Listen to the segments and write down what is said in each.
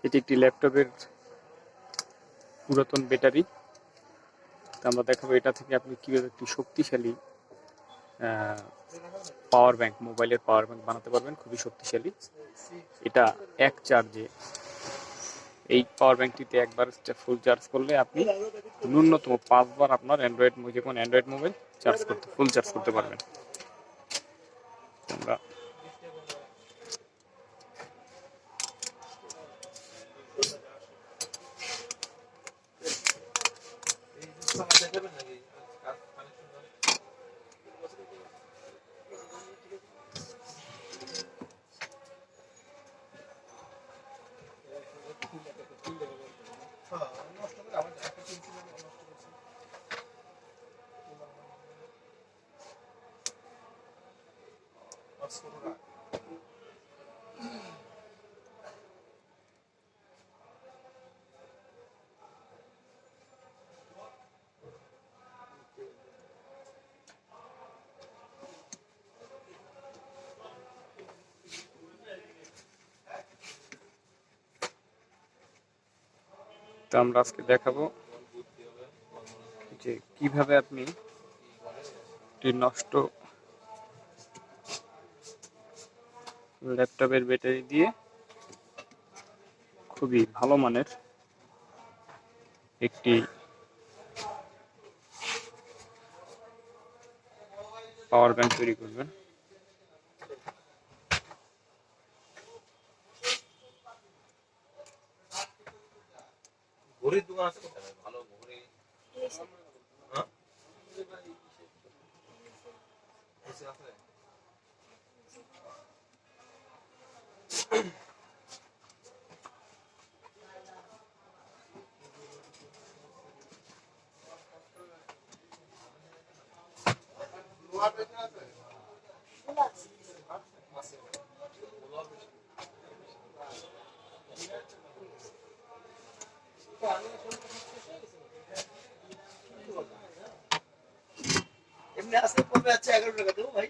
এটি একটি ল্যাপটপের পুরাতন ব্যাটারি। আমরা দেখাবো এটা থেকে আপনি কিভাবে একটি শক্তিশালী পাওয়ার ব্যাংক, মোবাইলের পাওয়ার ব্যাংক বানাতে পারবেন, খুবই শক্তিশালী। এটা এক চার্জে, এই পাওয়ার ব্যাংকটিতে একবার ফুল চার্জ করলে আপনি ন্যূনতম 5 বার আপনার যে কোনো অ্যান্ড্রয়েড মোবাইল ফুল চার্জ করতে পারবেন। আমরা আজকে দেখাবো যে কিভাবে আপনি নষ্ট ল্যাপটপের ব্যাটারি দিয়ে খুবই ভালো মানের একটি পাওয়ার ব্যাংক তৈরি করবেন। ঘড়ির দোকান আছে কোথায়? ভালো ঘড়ি এমনি আসতে পড়বে আছে 11 টাকা দেবো ভাই।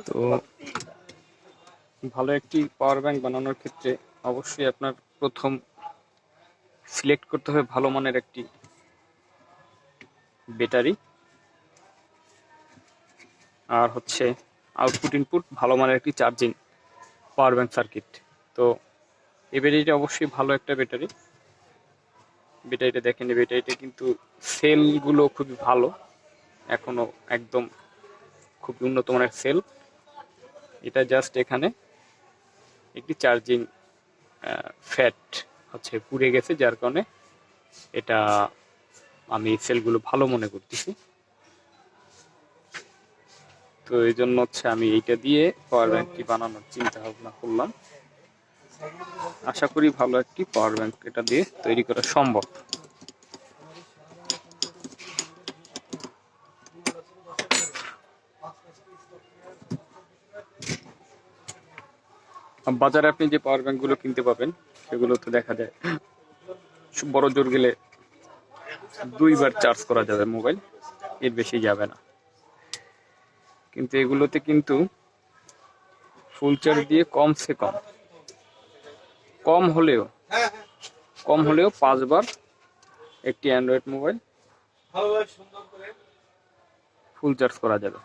তো ভালো একটি পাওয়ার ব্যাংক বানানোর ক্ষেত্রে অবশ্যই আপনার প্রথম সিলেক্ট করতে হবে ভালো মানের একটি ব্যাটারি, আর হচ্ছে আউটপুট ইনপুট ভালো মানের একটি চার্জিং পাওয়ার ব্যাংক সার্কিট। তো এই ব্যাটারিটা অবশ্যই ভালো একটা ব্যাটারি। ব্যাটারিটা দেখেন, ব্যাটারিটা কিন্তু সেলগুলো খুবই ভালো, এখনো একদম খুব উন্নত মানের সেল। এটা জাস্ট এখানে একটি চার্জিং ফ্যাট হচ্ছে পুড়ে গেছে, যার কারণে এটা আমি সেলগুলো ভালো মনে করতেছি। তো এই জন্য হচ্ছে আমি এইটা দিয়ে পাওয়ার ব্যাংকটি বানানোর চিন্তা ভাবনা করলাম। আশা করি ভালো একটি পাওয়ার ব্যাংক এটা দিয়ে তৈরি করা সম্ভব। বাজারে আপনি যে পাওয়ার ব্যাংকগুলো কিনতে পাবেন সেগুলোতে দেখা যায় বড় জোর গেলে 2 বার চার্জ করা যাবে মোবাইল, এর বেশি যাবে না। কিন্তু এগুলোতে কিন্তু ফুল চার্জ দিয়ে কমসে কম হলেও 5 বার একটি অ্যান্ড্রয়েড মোবাইল ফুল চার্জ করা যাবে।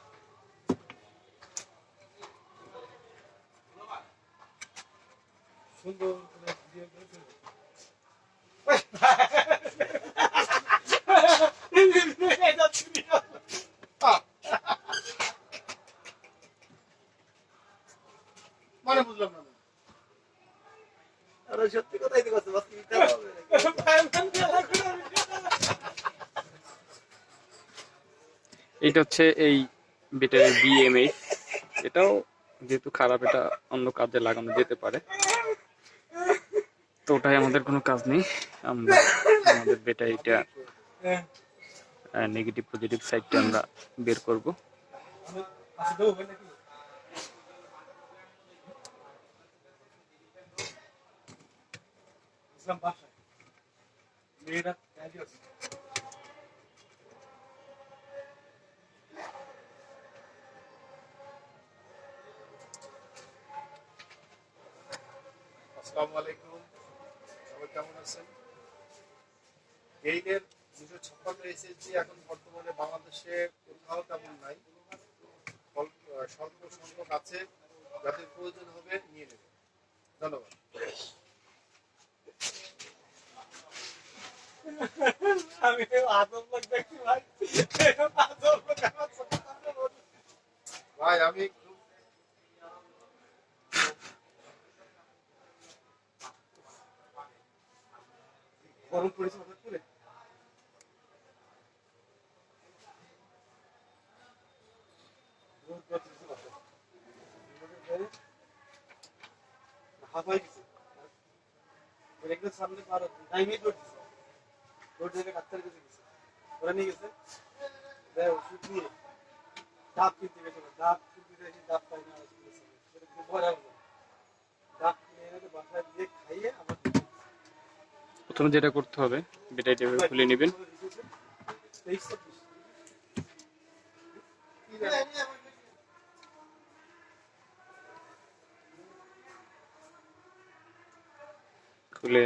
মানে বুঝলাম না। আরে সত্যি কথাই তো কথা বাস কিনতে হবে। এটা হচ্ছে এই ব্যাটারির বিএমএইচ। এটাও যেহেতু খারাপ, এটা অন্য কাজে লাগানো যেতে পারে, তো ওটাই আমাদের কোনো কাজ নেই। আমরা আমাদের ব্যাটারিটা নেগেটিভ পজিটিভ সাইডটা আমরা বের করব। আসসালামু আলাইকুম, সবাই কেমন আছেন? গেইলের 256 এসএসজি এখন বর্তমানে বাংলাদেশে কোথাও তেমন নাই, স্বল্প সংখ্যক আছে, যাদের প্রয়োজন হবে নিয়ে নেবেন। ধন্যবাদ। আমি আদম লোক দেখছি ভাই, আদম লোক আমার চোখের সামনে বসে। ভাই আমি খুব গরম পড়েছে হঠাৎ করে। হাফাই গেছে একদম সামনে পারো টাইমে দৌড়ছে, দৌড় থেকে ডাক্তার কাছে গেছে, ওরা নিয়ে গেছে ওষুধ নিয়ে ডাব কিনতে গেছে, ডাব কিনতে গেছে, ডাব পাই না, ভরা হলো ডাব কিনে এনে বাসায় দিয়ে খাইয়ে আবার প্রথমে যেটা করতে হবে, ব্যাটারিটা এভাবে খুলে নেবেন। খুলে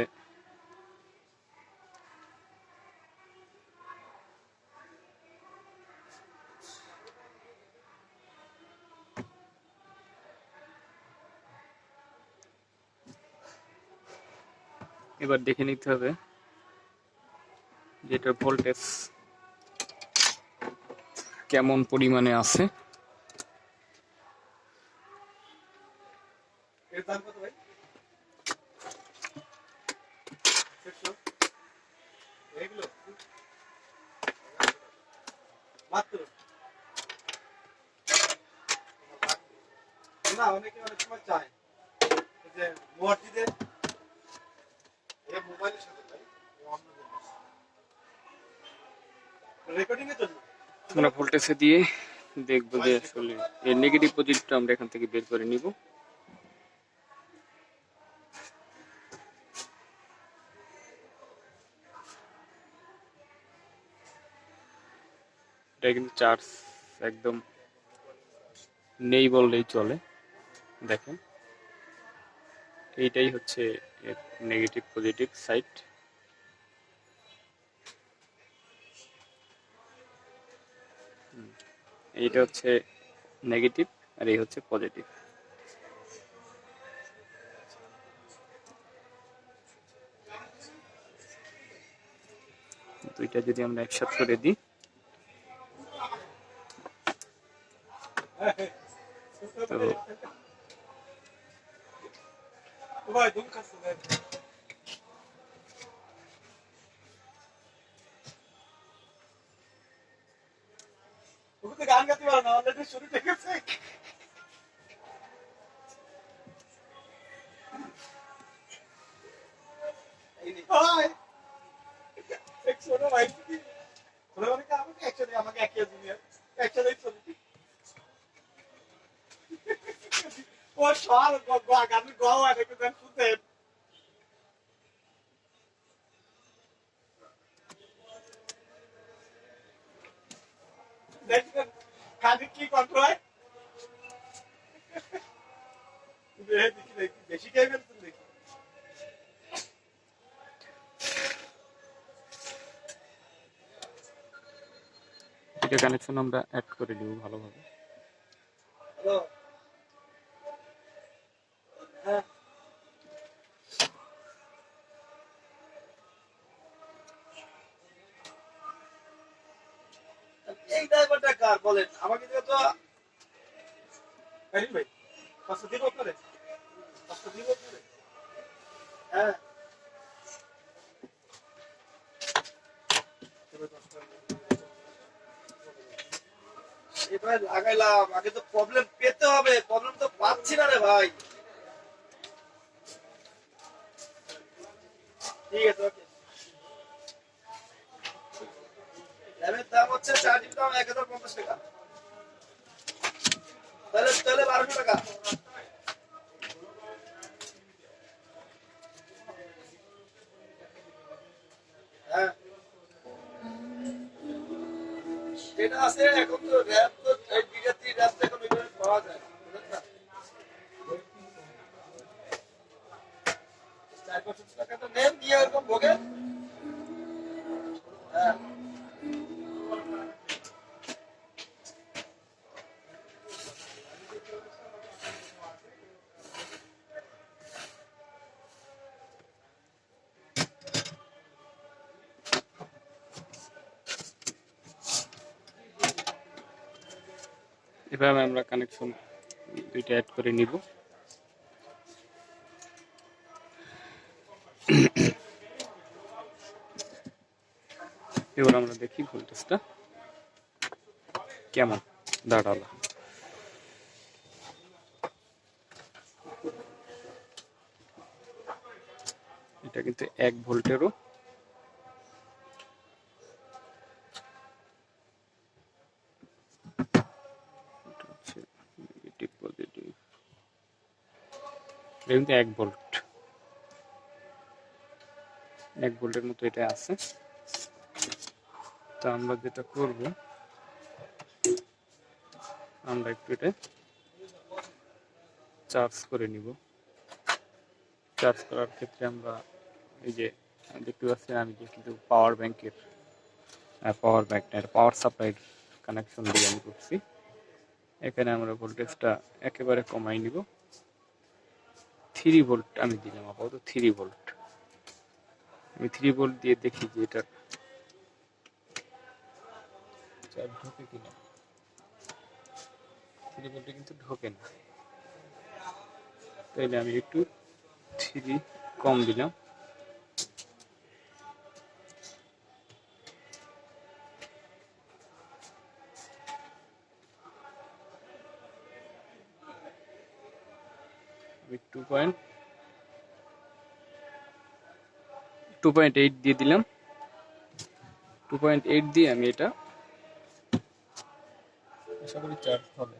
এবার দেখে নিতে হবে যেটা ভোল্টেজ কেমন পরিমাণে আছে। এর দাম কত ভাই? 600 এগুলো মাত্র না, অনেকে অনেক সময় চায় যে মসজিদে এই মোবাইলের সাথে ভাই অন্য জিনিস। রেকর্ডিং এর জন্য আমরা ভোল্টেজে দিয়ে দেখবো যে আসলে এর নেগেটিভ পজিটিভটা আমরা এখান থেকে বের করে নিব। এটা কিন্তু চার্জ একদম নেই বললেই চলে। দেখেন এইটাই হচ্ছে এর নেগেটিভ পজিটিভ সাইড। এইটা হচ্ছে নেগেটিভ আর এই হচ্ছে পজিটিভ। দুইটা যদি আমরা একসাথে করে দিই তো ভাই দুম খাচ্ছে ভাই, তুমি তো গান গাইতে পারো না, অলরেডি শুরু হয়ে গেছে। এই নে ভাই এক ছোট ভাই কি বলে অনেকে আমাকে একসাথে আমাকে একই দুনিয়া একসাথে চলে ও সর গান গাও আর একটু গান শুনতে দেখবেন খালি কি কন্ট্রোল হয় দেখি দেখি বেশি খেয়ে ফেলছেন দেখি। এটা কানেকশন আমরা অ্যাড করে দিব ভালোভাবে। হ্যালো হ্যাঁ এই ড্রাইভারটা কার বলেন আমাকে দিয়ে তো ভাই ভাই পাঁচটা দিব আপনারে, পাঁচটা দিব আপনারে। হ্যাঁ এবার লাগাইলাম, আগে তো প্রবলেম পেতে হবে, প্রবলেম তো পাচ্ছি না রে ভাই। ঠিক আছে ওকে। র্যামের দাম হচ্ছে 4 জিবি দাম 1050 টাকা, তাহলে তাহলে 1200 টাকা। হ্যাঁ এভাবে আমরা কানেকশন দুইটা অ্যাড করে নিব। এবার আমরা দেখি ভোল্টেজটা কেমন দাঁড়ালো। এটা কিন্তু 1 ভোল্টেরও নেগেটিভ পজিটিভ, এটা কিন্তু 1 ভোল্ট, 1 ভোল্টের মতো এটা আছে। তো আমরা যেটা করব, আমরা একটু এটা চার্জ করে নিব। চার্জ করার ক্ষেত্রে আমরা এই যে দেখতে পাচ্ছি আমি যে কিন্তু পাওয়ার ব্যাংক না, পাওয়ার সাপ্লাই কানেকশন দিয়ে আমি করছি। এখানে আমরা ভোল্টেজটা একেবারে কমাই নিব। 3 ভোল্ট আমি দিলাম, আপাতত 3 ভোল্ট। আমি 3 ভোল্ট দিয়ে দেখি যে এটা চার্জ ঢোকে কিনা। 3 ভোল্টে কিন্তু ঢোকে না, তাইলে আমি একটু 3 কম দিলাম। আমি 2.8 দিয়ে দিলাম। 2.8 দিয়ে আমি এটা আশা করি চার্জ হবে।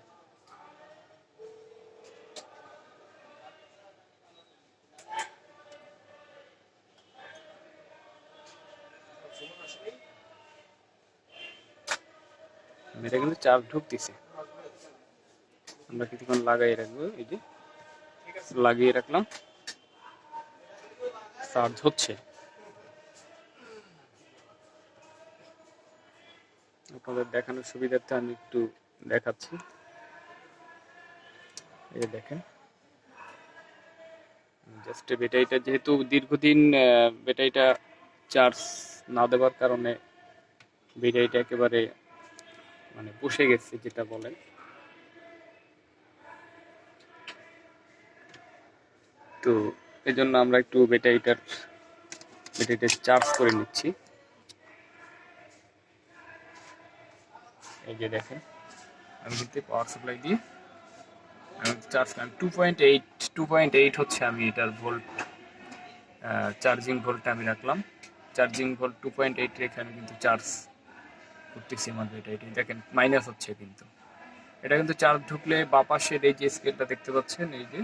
এটা কিন্তু চার্জ ঢুকতেছে। আমরা কিছুক্ষণ লাগাই রাখবো, এই যে লাগিয়ে রাখলাম, চার্জ হচ্ছে। আপনাদের দেখানোর সুবিধার্থে আমি একটু দেখাচ্ছি। এই দেখেন, জাস্ট ব্যাটারিটা যেহেতু দীর্ঘদিন ব্যাটারিটা চার্জ না দেওয়ার কারণে ব্যাটারিটা একেবারে মানে বসে গেছে যেটা বলেন। তো এই জন্য আমরা একটু ব্যাটারিটা চার্জ করে নিচ্ছি। এই যে দেখেন, আমি কিন্তু পাওয়ার সাপ্লাই দিয়ে আমি চার্জ করলাম। 2.8 হচ্ছে আমি এটার ভোল্ট, চার্জিং ভোল্টটা আমি রাখলাম। চার্জিং ভোল্ট 2.8 রেখে আমি কিন্তু চার্জ করতেছি আমার ব্যাটারিটা। দেখেন মাইনাস হচ্ছে, কিন্তু এটা কিন্তু চার্জ ঢুকলে বাঁ পাশের এই যে স্কেলটা দেখতে পাচ্ছেন, এই যে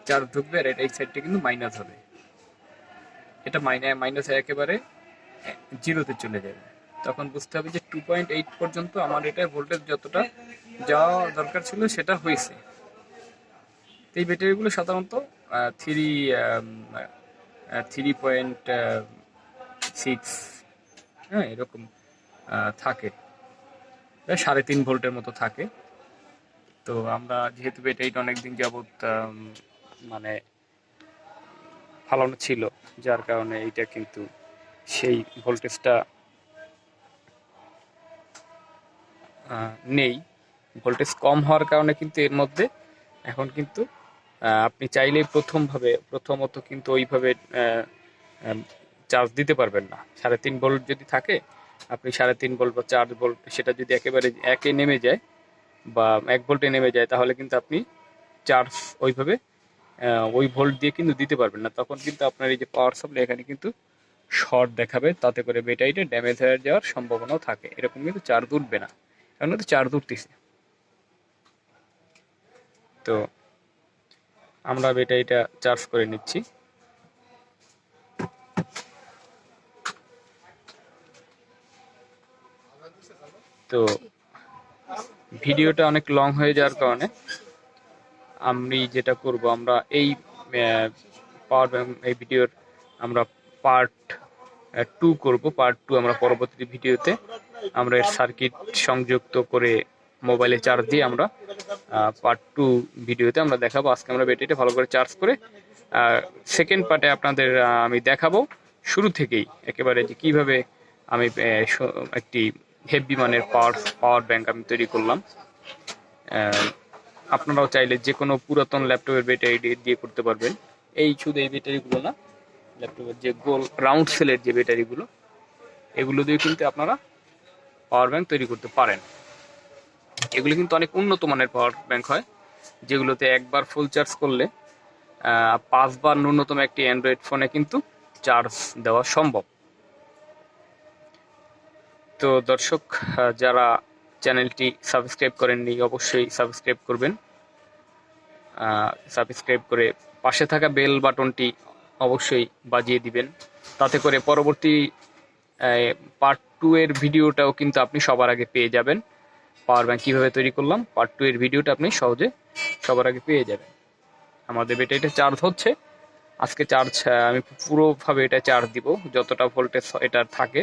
চার্জ ঢুকবে আর এটা এই সাইডটা কিন্তু মাইনাস হবে। এটা মাইনাস একেবারে জিরোতে চলে যাবে। তখন বুঝতে হবে যে 2.8 পর্যন্ত আমার এটা ভোল্টেজ যতটা যাওয়া দরকার ছিল সেটা হয়েছে। এই ব্যাটারিগুলো সাধারণত 3.6 হ্যাঁ এরকম থাকে, 3.5 ভোল্টের মতো থাকে। তো আমরা যেহেতু ব্যাটারিটা অনেকদিন যাবৎ মানে ফালানো ছিল, যার কারণে এইটা কিন্তু সেই ভোল্টেজটা নেই। ভোল্টেজ কম হওয়ার কারণে কিন্তু এর মধ্যে এখন কিন্তু আপনি চাইলেই প্রথমত কিন্তু ওইভাবে চার্জ দিতে পারবেন না। 3.5 ভোল্ট যদি থাকে, আপনি 3.5 ভোল্ট বা 4 ভোল্ট সেটা যদি একেবারে একে নেমে যায় বা 1 ভোল্টে নেমে যায়, তাহলে কিন্তু আপনি চার্জ ওইভাবে ওই ভোল্ট দিয়ে কিন্তু দিতে পারবেন না। তখন কিন্তু আপনার এই যে পাওয়ার সাপ্লাই এখানে কিন্তু শর্ট দেখাবে, তাতে করে ব্যাটারিটা ড্যামেজ হয়ে যাওয়ার সম্ভাবনাও থাকে। এরকম কিন্তু চার্জ উঠবে না, কারণ তো চার্জ উঠতেছে। তো আমরা ব্যাটারিটা চার্জ করে নিচ্ছি। তো ভিডিওটা অনেক লং হয়ে যাওয়ার কারণে আমি যেটা করব, আমরা এই পাওয়ার ব্যাংক এই ভিডিওর আমরা পার্ট 2 করব। পার্ট 2 আমরা পরবর্তী ভিডিওতে আমরা এর সার্কিট সংযুক্ত করে মোবাইলে চার্জ দিয়ে আমরা পার্ট 2 ভিডিওতে আমরা দেখাবো। আজকে আমরা ব্যাটারিটা ভালো করে চার্জ করে সেকেন্ড পার্টে আপনাদের আমি দেখাবো শুরু থেকেই একেবারে যে কীভাবে আমি একটি হেভি মানের পাওয়ার ব্যাংক আমি তৈরি করলাম। আপনারাও চাইলে যে কোনো পুরাতন ল্যাপটপের ব্যাটারি দিয়ে করতে পারবেন। এই শুধু এই ব্যাটারিগুলো না, ল্যাপটপের যে গোল রাউন্ড সেলের যে ব্যাটারিগুলো, এগুলো দিয়ে কিন্তু আপনারা পাওয়ার ব্যাংক তৈরি করতে পারেন। এগুলো কিন্তু অনেক উন্নত মানের পাওয়ার ব্যাংক হয়, যেগুলোতে একবার ফুল চার্জ করলে 5 বার ন্যূনতম একটি অ্যান্ড্রয়েড ফোনে কিন্তু চার্জ দেওয়া সম্ভব। তো দর্শক, যারা চ্যানেলটি সাবস্ক্রাইব করেননি অবশ্যই সাবস্ক্রাইব করবেন। সাবস্ক্রাইব করে পাশে থাকা বেল বাটনটি অবশ্যই বাজিয়ে দিবেন, তাতে করে পরবর্তী পার্ট 2 এর ভিডিওটাও কিন্তু আপনি সবার আগে পেয়ে যাবেন। পাওয়ার ব্যাংক কীভাবে তৈরি করলাম পার্ট 2 এর ভিডিওটা আপনি সহজে সবার আগে পেয়ে যাবেন। আমাদের ব্যাটারিটা চার্জ হচ্ছে, আজকে চার্জ আমি পুরোভাবে এটা চার্জ দিব, যতটা ভোল্টেজ এটার থাকে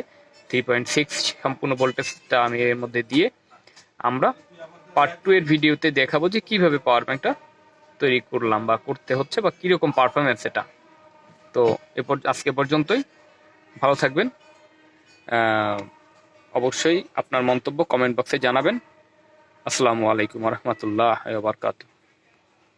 3.6 সম্পূর্ণ ভোল্টেজটা আমি এর মধ্যে দিয়ে আমরা পার্ট 2 এর ভিডিওতে দেখাবো যে কিভাবে পাওয়ার ব্যাংকটা তৈরি করলাম বা করতে হচ্ছে বা কীরকম পারফরমেন্স এটা। তো এরপর আজকে পর্যন্তই, ভালো থাকবেন। অবশ্যই আপনার মন্তব্য কমেন্ট বক্সে জানাবেন। আসসালামু আলাইকুম রহমতুল্লাহ বারকাতুহ।